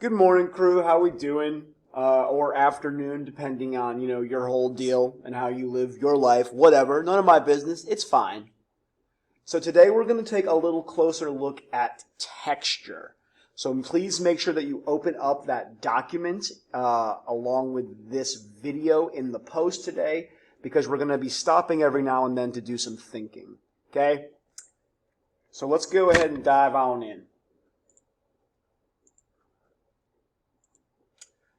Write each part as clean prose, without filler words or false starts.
Good morning, crew. How we doing? Or afternoon, depending on, your whole deal and how you live your life. Whatever. None of my business. It's fine. So today we're going to take a little closer look at texture. So please make sure that you open up that document along with this video in the post today, because we're going to be stopping every now and then to do some thinking. Okay? So let's go ahead and dive on in.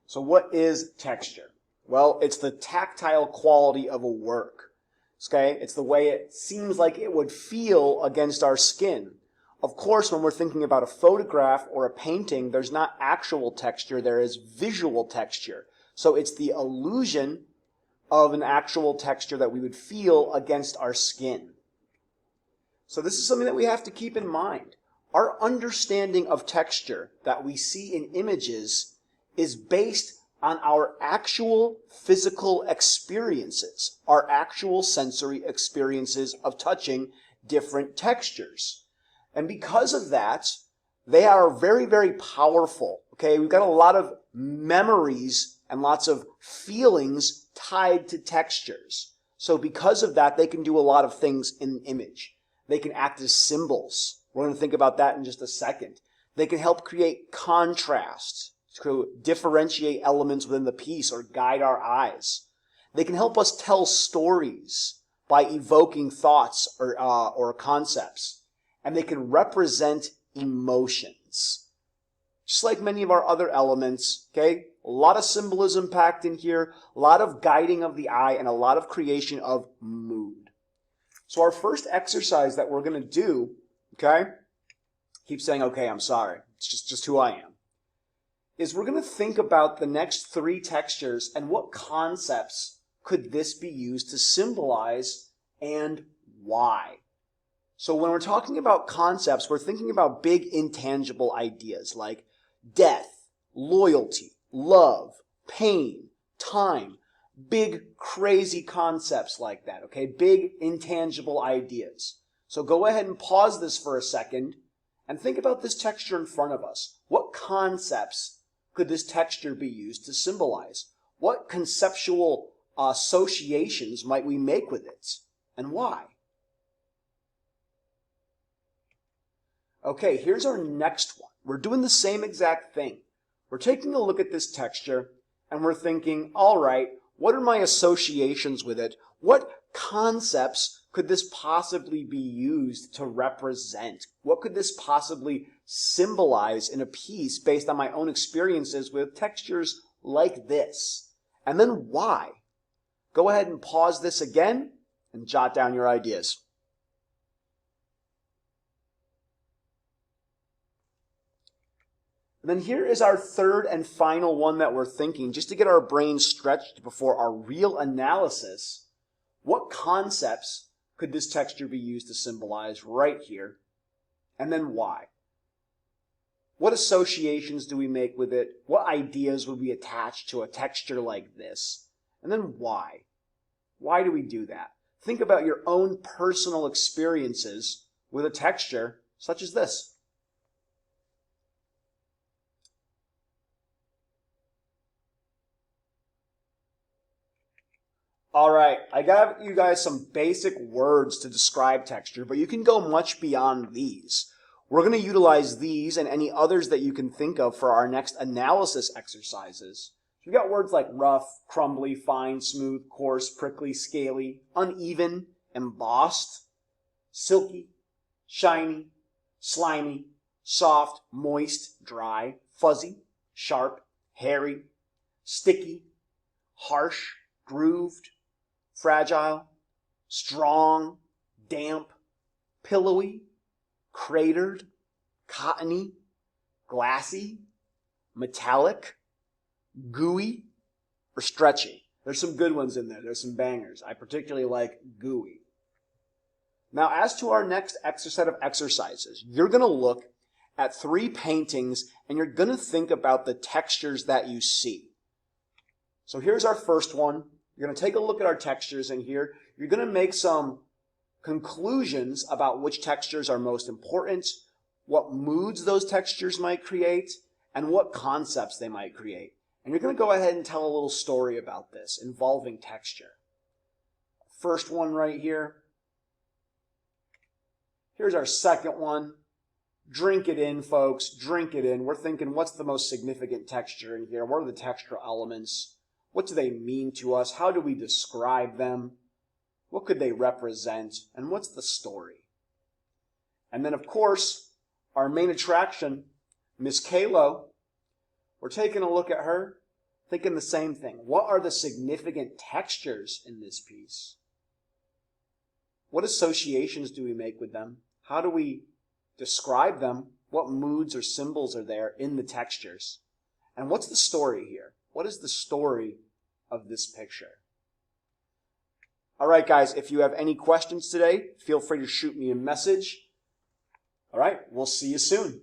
So what is texture? Well, it's the tactile quality of a work. Okay? It's the way it seems like it would feel against our skin. Of course, when we're thinking about a photograph or a painting, there's not actual texture, there is visual texture. So it's the illusion of an actual texture that we would feel against our skin. So this is something that we have to keep in mind. Our understanding of texture that we see in images is based on our actual physical experiences, our actual sensory experiences of touching different textures. And because of that, they are very, very powerful. Okay, we've got a lot of memories and lots of feelings tied to textures. So because of that, they can do a lot of things in an image. They can act as symbols. We're going to think about that in just a second. They can help create contrast, to differentiate elements within the piece or guide our eyes. They can help us tell stories by evoking thoughts or concepts. And they can represent emotions. Just like many of our other elements, okay? A lot of symbolism packed in here, a lot of guiding of the eye, and a lot of creation of mood. So our first exercise that we're going to do, okay? Keep saying, okay, I'm sorry. It's just who I am. Is we're going to think about the next three textures and what concepts could this be used to symbolize and why. So when we're talking about concepts, we're thinking about big intangible ideas like death, loyalty, love, pain, time, big crazy concepts like that, okay? Big intangible ideas. So go ahead and pause this for a second and think about this texture in front of us. What concepts could this texture be used to symbolize? What conceptual associations might we make with it, and why? Okay, here's our next one. We're doing the same exact thing. We're taking a look at this texture, and we're thinking, all right, what are my associations with it? What concepts could this possibly be used to represent? What could this possibly symbolize in a piece based on my own experiences with textures like this? And then why? Go ahead and pause this again and jot down your ideas. And then here is our third and final one that we're thinking, just to get our brains stretched before our real analysis. What concepts could this texture be used to symbolize right here? And then why? What associations do we make with it? What ideas would we attach to a texture like this? And then why? Why do we do that? Think about your own personal experiences with a texture such as this. All right, I got you guys some basic words to describe texture, but you can go much beyond these. We're going to utilize these and any others that you can think of for our next analysis exercises. We've got words like rough, crumbly, fine, smooth, coarse, prickly, scaly, uneven, embossed, silky, shiny, slimy, soft, moist, dry, fuzzy, sharp, hairy, sticky, harsh, grooved, fragile, strong, damp, pillowy, cratered, cottony, glassy, metallic, gooey, or stretchy. There's some good ones in there. There's some bangers. I particularly like gooey. Now, as to our next set of exercises, you're going to look at three paintings and you're going to think about the textures that you see. So here's our first one. You're going to take a look at our textures in here. You're going to make some conclusions about which textures are most important, what moods those textures might create, and what concepts they might create. And you're going to go ahead and tell a little story about this involving texture. First one right here. Here's our second one. Drink it in, folks. Drink it in. We're thinking, what's the most significant texture in here? What are the textural elements? What do they mean to us? How do we describe them? What could they represent? And what's the story? And then, of course, our main attraction, Miss Kalo. We're taking a look at her, thinking the same thing. What are the significant textures in this piece? What associations do we make with them? How do we describe them? What moods or symbols are there in the textures? And what's the story here? What is the story of this picture? All right, guys, if you have any questions today, feel free to shoot me a message. All right, we'll see you soon.